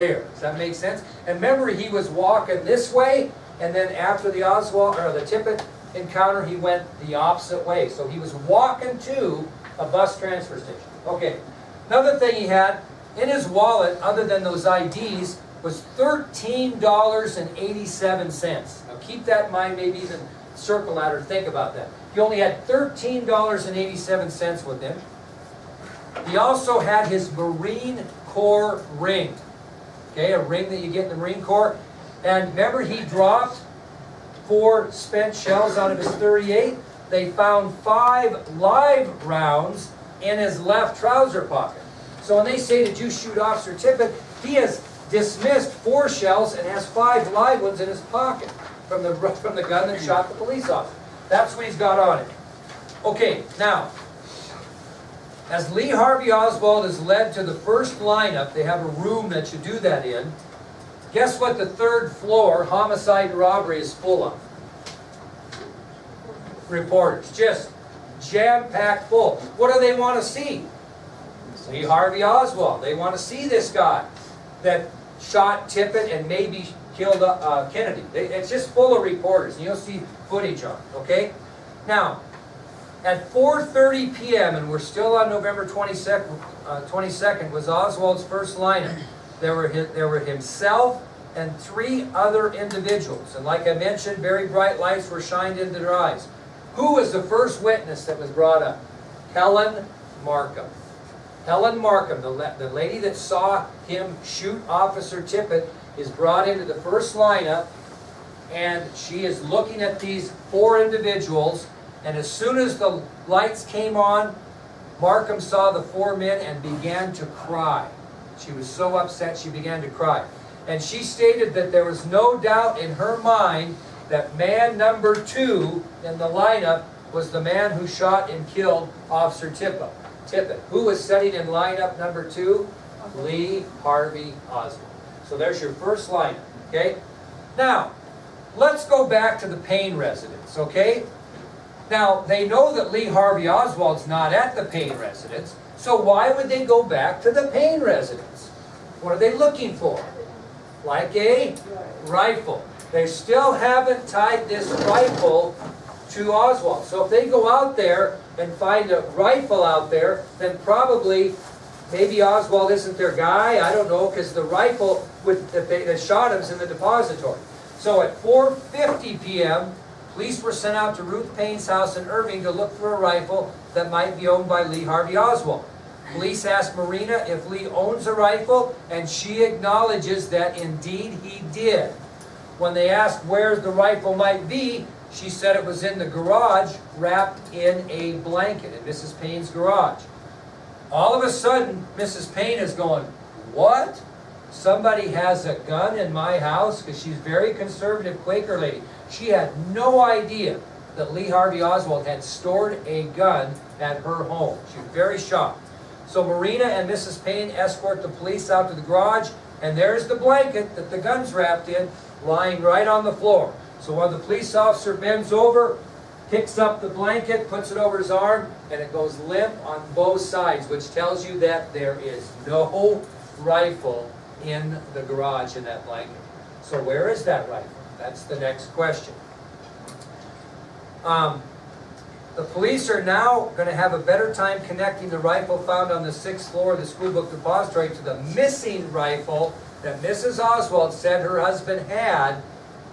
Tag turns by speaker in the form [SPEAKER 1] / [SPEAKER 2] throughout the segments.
[SPEAKER 1] there. Does that make sense? And remember, he was walking this way, and then after the Tippit encounter, he went the opposite way. So he was walking to a bus transfer station. Okay. Another thing he had in his wallet, other than those IDs, was $13.87. Now keep that in mind, maybe even circle that or think about that. He only had $13.87 with him. He also had his Marine Corps ring. Okay, a ring that you get in the Marine Corps. And remember, he dropped 4 spent shells out of his .38. They found 5 live rounds in his left trouser pocket. So when they say, did you shoot Officer Tippit? He has dismissed 4 shells and has 5 live ones in his pocket from the gun that shot the police officer. That's what he's got on it. Okay, now, as Lee Harvey Oswald is led to the first lineup, they have a room that you do that in. Guess what the 3rd floor, homicide and robbery, is full of? Reporters. Just jam-packed full. What do they want to see? Lee Harvey Oswald. They want to see this guy that shot Tippit and maybe killed Kennedy. It's just full of reporters. And you'll see footage on it, okay? Now, at 4:30 p.m., and we're still on November 22nd, was Oswald's first lineup. There were himself and 3 other individuals. And like I mentioned, very bright lights were shined into their eyes. Who was the first witness that was brought up? Helen Markham. Helen Markham, the lady that saw him shoot Officer Tippit, is brought into the first lineup, and she is looking at these 4 individuals. And as soon as the lights came on, Markham saw the 4 men and began to cry. She was so upset she began to cry. And she stated that there was no doubt in her mind that man number 2 in the lineup was the man who shot and killed Officer Tippit. Who was sitting in lineup number 2? Lee Harvey Oswald. So there's your first lineup, okay? Now, let's go back to the Payne residence, okay? Now, they know that Lee Harvey Oswald's not at the Payne residence, so why would they go back to the Payne residence? What are they looking for? Like a rifle. They still haven't tied this rifle to Oswald. So if they go out there and find a rifle out there, then probably, maybe Oswald isn't their guy, I don't know, because the rifle that shot him is in the depository. So at 4:50 p.m., police were sent out to Ruth Payne's house in Irving to look for a rifle that might be owned by Lee Harvey Oswald. Police asked Marina if Lee owns a rifle, and she acknowledges that indeed he did. When they asked where the rifle might be, she said it was in the garage, wrapped in a blanket in Mrs. Payne's garage. All of a sudden, Mrs. Payne is going, what? Somebody has a gun in my house? Because she's a very conservative Quaker lady. She had no idea that Lee Harvey Oswald had stored a gun at her home. She was very shocked. So Marina and Mrs. Payne escort the police out to the garage, and there's the blanket that the gun's wrapped in, lying right on the floor. So while the police officer bends over, picks up the blanket, puts it over his arm, and it goes limp on both sides, which tells you that there is no rifle in the garage in that blanket. So where is that rifle? That's the next question. The police are now going to have a better time connecting the rifle found on the 6th floor of the school book depository to the missing rifle that Mrs. Oswald said her husband had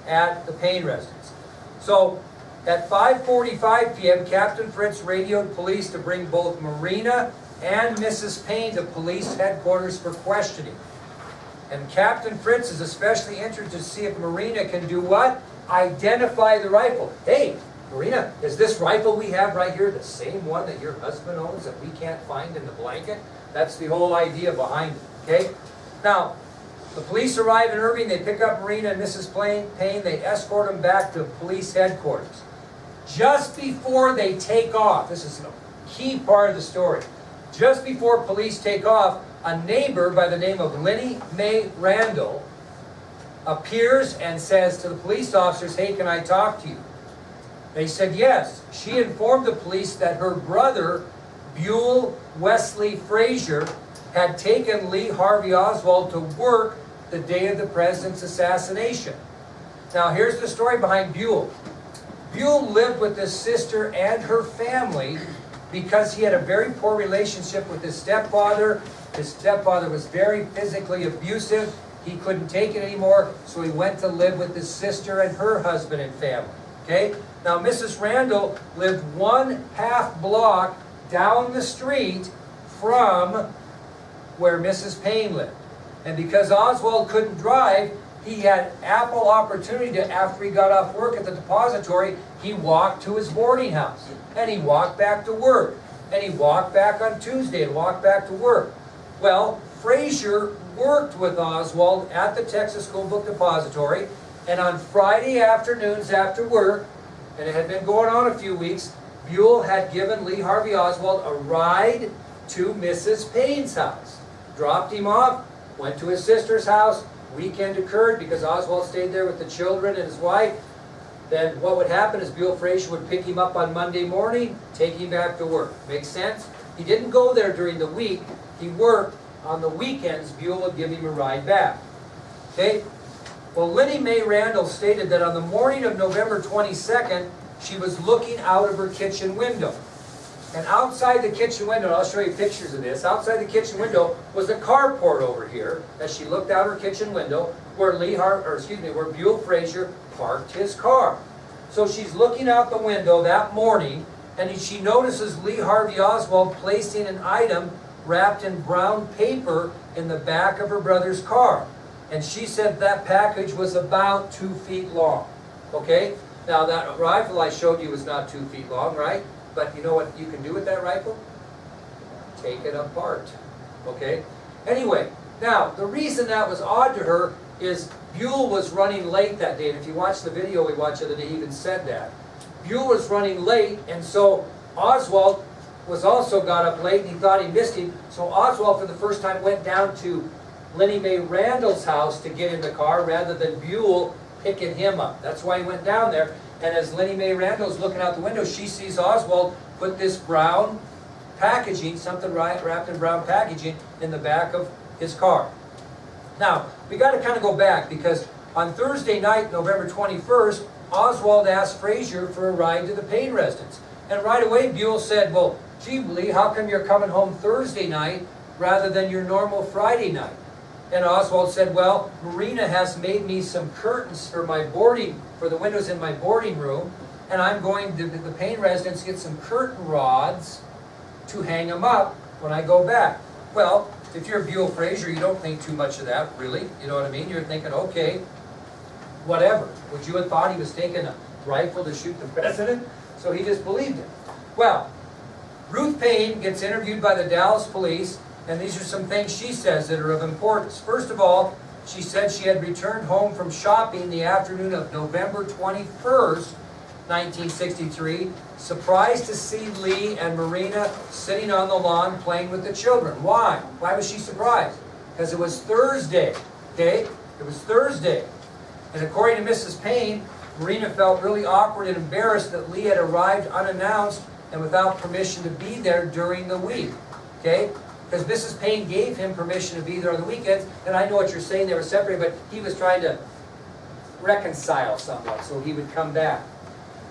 [SPEAKER 1] at the Payne residence. So at 5:45 p.m., Captain Fritz radioed police to bring both Marina and Mrs. Payne to police headquarters for questioning. And Captain Fritz is especially interested to see if Marina can do what? Identify the rifle. Hey, Marina, is this rifle we have right here the same one that your husband owns that we can't find in the blanket? That's the whole idea behind it, okay? Now, the police arrive in Irving. They pick up Marina and Mrs. Payne. They escort them back to police headquarters. Just before they take off, this is a key part of the story, just before police take off, a neighbor by the name of Lenny Mae Randall appears and says to the police officers, hey, can I talk to you? They said yes. She informed the police that her brother, Buell Wesley Frazier, had taken Lee Harvey Oswald to work the day of the president's assassination. Now here's the story behind Buell. Buell lived with his sister and her family because he had a very poor relationship with his stepfather. His stepfather was very physically abusive. He couldn't take it anymore, so he went to live with his sister and her husband and family. Okay? Now Mrs. Randall lived 1/2 block down the street from where Mrs. Payne lived. And because Oswald couldn't drive, he had ample opportunity to, after he got off work at the depository, he walked to his boarding house. And he walked back to work. And he walked back on Tuesday and walked back to work. Well, Frazier worked with Oswald at the Texas School Book Depository, and on Friday afternoons after work, and it had been going on a few weeks, Buell had given Lee Harvey Oswald a ride to Mrs. Payne's house. Dropped him off, went to his sister's house. Weekend occurred because Oswald stayed there with the children and his wife. Then what would happen is Buell Frazier would pick him up on Monday morning, take him back to work. Make sense? He didn't go there during the week. He worked. On the weekends, Buell would give him a ride back. Okay? Well, Linnie Mae Randall stated that on the morning of November 22nd, she was looking out of her kitchen window. And outside the kitchen window, and I'll show you pictures of this, outside the kitchen window was a carport over here, as she looked out her kitchen window, where where Buell Frazier parked his car. So she's looking out the window that morning, and she notices Lee Harvey Oswald placing an item wrapped in brown paper in the back of her brother's car. And she said that package was about 2 feet long. Okay? Now that rifle I showed you was not 2 feet long, right? But you know what you can do with that rifle? Take it apart. Okay? Anyway, now the reason that was odd to her is Buell was running late that day. And if you watch the video we watched the other day, he even said that. Buell was running late, and so Oswald was also got up late and he thought he missed him. So Oswald for the first time went down to Linnie Mae Randall's house to get in the car rather than Buell picking him up. That's why he went down there. And as Linnie Mae Randall's looking out the window, she sees Oswald put this brown packaging, something wrapped in brown packaging, in the back of his car. Now, we got to kind of go back because on Thursday night, November 21st, Oswald asked Frazier for a ride to the Payne residence. And right away, Buell said, well, gee, Lee, how come you're coming home Thursday night rather than your normal Friday night? And Oswald said, well, Marina has made me some curtains for the windows in my boarding room, and I'm going to the Payne residence to get some curtain rods to hang them up when I go back. Well, if you're Buell Frazier, you don't think too much of that, really. You know what I mean? You're thinking, okay, whatever. Would you have thought he was taking a rifle to shoot the president? So he just believed it. Well, Ruth Payne gets interviewed by the Dallas police, and these are some things she says that are of importance. First of all, she said she had returned home from shopping the afternoon of November 21st, 1963, surprised to see Lee and Marina sitting on the lawn playing with the children. Why? Why was she surprised? Because it was Thursday, okay? It was Thursday. And according to Mrs. Payne, Marina felt really awkward and embarrassed that Lee had arrived unannounced and without permission to be there during the week, okay? Because Mrs. Payne gave him permission to be there on the weekends, and I know what you're saying, they were separated, but he was trying to reconcile somewhat so he would come back.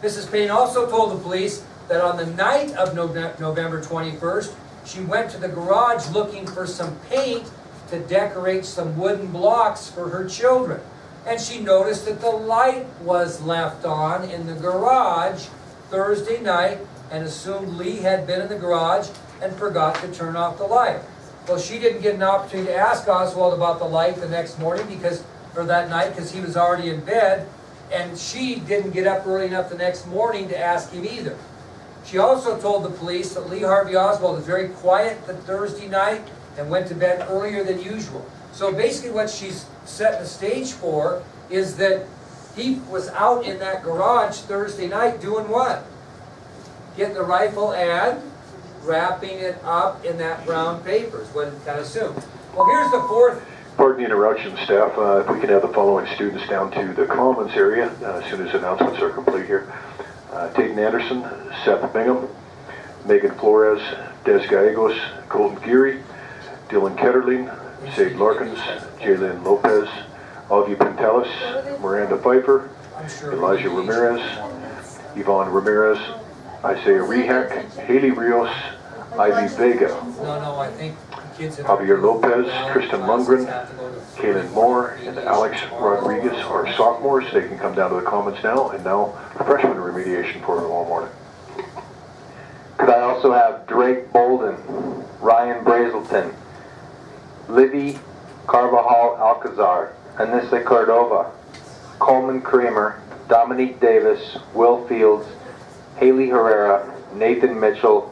[SPEAKER 1] Mrs. Payne also told the police that on the night of November 21st, she went to the garage looking for some paint to decorate some wooden blocks for her children. And she noticed that the light was left on in the garage Thursday night and assumed Lee had been in the garage and forgot to turn off the light. Well, she didn't get an opportunity to ask Oswald about the light the next morning or that night because he was already in bed, and she didn't get up early enough the next morning to ask him either. She also told the police that Lee Harvey Oswald was very quiet that Thursday night and went to bed earlier than usual. So basically what she's setting the stage for is that he was out in that garage Thursday night doing what? Getting the rifle and wrapping it up in that brown paper is what it kind of assumed. Well, here's the fourth.
[SPEAKER 2] Pardon the interruption, staff. If we can have the following students down to the Commons area as soon as announcements are complete here. Tayton Anderson, Seth Bingham, Megan Flores, Des Gallegos, Colton Geary, Dylan Ketterling, Sade Lorkins, Jalen Lopez, Augie Pentelis, Miranda Pfeiffer,
[SPEAKER 1] I'm sure.
[SPEAKER 2] Elijah Ramirez, Yvonne Ramirez, Isaiah Rehak, Haley Rios, Ivy Vega,
[SPEAKER 1] No, I think the kids in
[SPEAKER 2] Javier Lopez, Tristan Lundgren,
[SPEAKER 1] have to go to-
[SPEAKER 2] Kaylin Moore, and Alex Rodriguez are sophomores. They can come down to the Commons now, and now freshman remediation for tomorrow morning.
[SPEAKER 3] Could I also have Drake Bolden, Ryan Brazelton, Livy Carvajal Alcazar, Anissa Cordova, Coleman Kramer, Dominique Davis, Will Fields, Haley Herrera, Nathan Mitchell,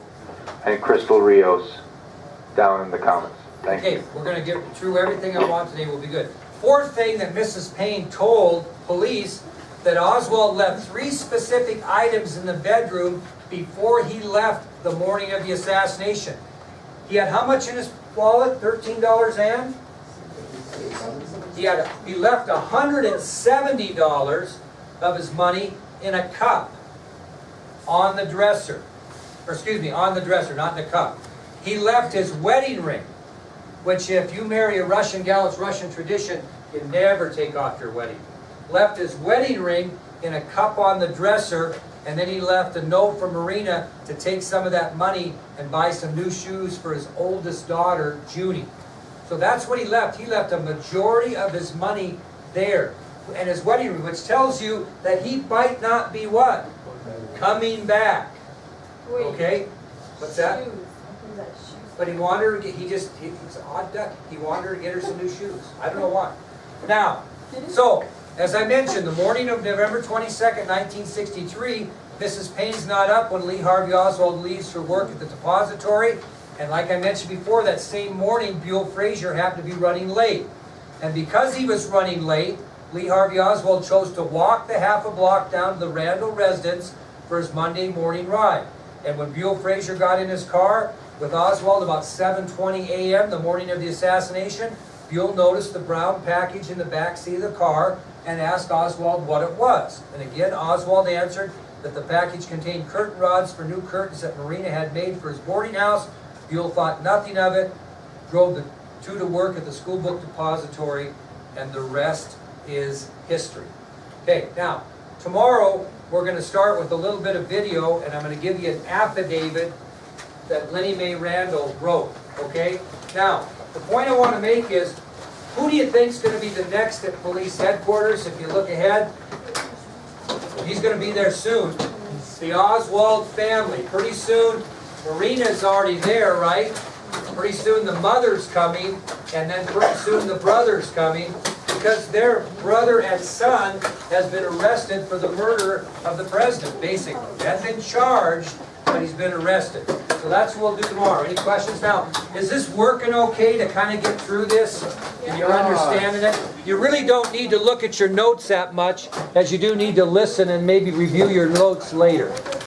[SPEAKER 3] and Crystal Rios down in the Commons. Thank
[SPEAKER 1] Okay,
[SPEAKER 3] you.
[SPEAKER 1] we're gonna get through everything I want today, we'll be good. Fourth thing that Mrs. Payne told police, that Oswald left 3 specific items in the bedroom before he left the morning of the assassination. He had how much in his wallet? $13, and? He left $170 of his money in a cup on the dresser. Or excuse me, on the dresser, not in a cup. He left his wedding ring, which if you marry a Russian gal, it's Russian tradition, you never take off your wedding. Left his wedding ring in a cup on the dresser, and then he left a note from Marina to take some of that money and buy some new shoes for his oldest daughter, Junie. So that's what he left. He left a majority of his money there. And his wedding ring, which tells you that he might not be what? Coming back. Okay? What's that? But he wanted her to get, he's an odd duck. He wanted her to get her some new shoes. I don't know why. Now, so, as I mentioned, the morning of November 22nd, 1963, Mrs. Payne's not up when Lee Harvey Oswald leaves for work at the depository. And like I mentioned before, that same morning, Buell Frazier happened to be running late. And because he was running late, Lee Harvey Oswald chose to walk the half a block down to the Randall residence for his Monday morning ride. And when Buell Frazier got in his car with Oswald about 7:20 a.m. the morning of the assassination, Buell noticed the brown package in the back seat of the car and asked Oswald what it was. And again, Oswald answered that the package contained curtain rods for new curtains that Marina had made for his boarding house. Buell thought nothing of it, drove the 2 to work at the school book depository, and the rest is history. Okay, now, tomorrow we're going to start with a little bit of video, and I'm going to give you an affidavit that Lenny Mae Randall wrote, okay? Now, the point I want to make is, who do you think is going to be the next at police headquarters? If you look ahead, he's going to be there soon. The Oswald family. Pretty soon, Marina's already there, right? Pretty soon the mother's coming, and then pretty soon the brother's coming, because their brother and son has been arrested for the murder of the president, basically. He hasn't been charged, but he's been arrested. So that's what we'll do tomorrow. Any questions? Now, is this working okay to kind of get through this? And you're understanding it? You really don't need to look at your notes that much, as you do need to listen and maybe review your notes later.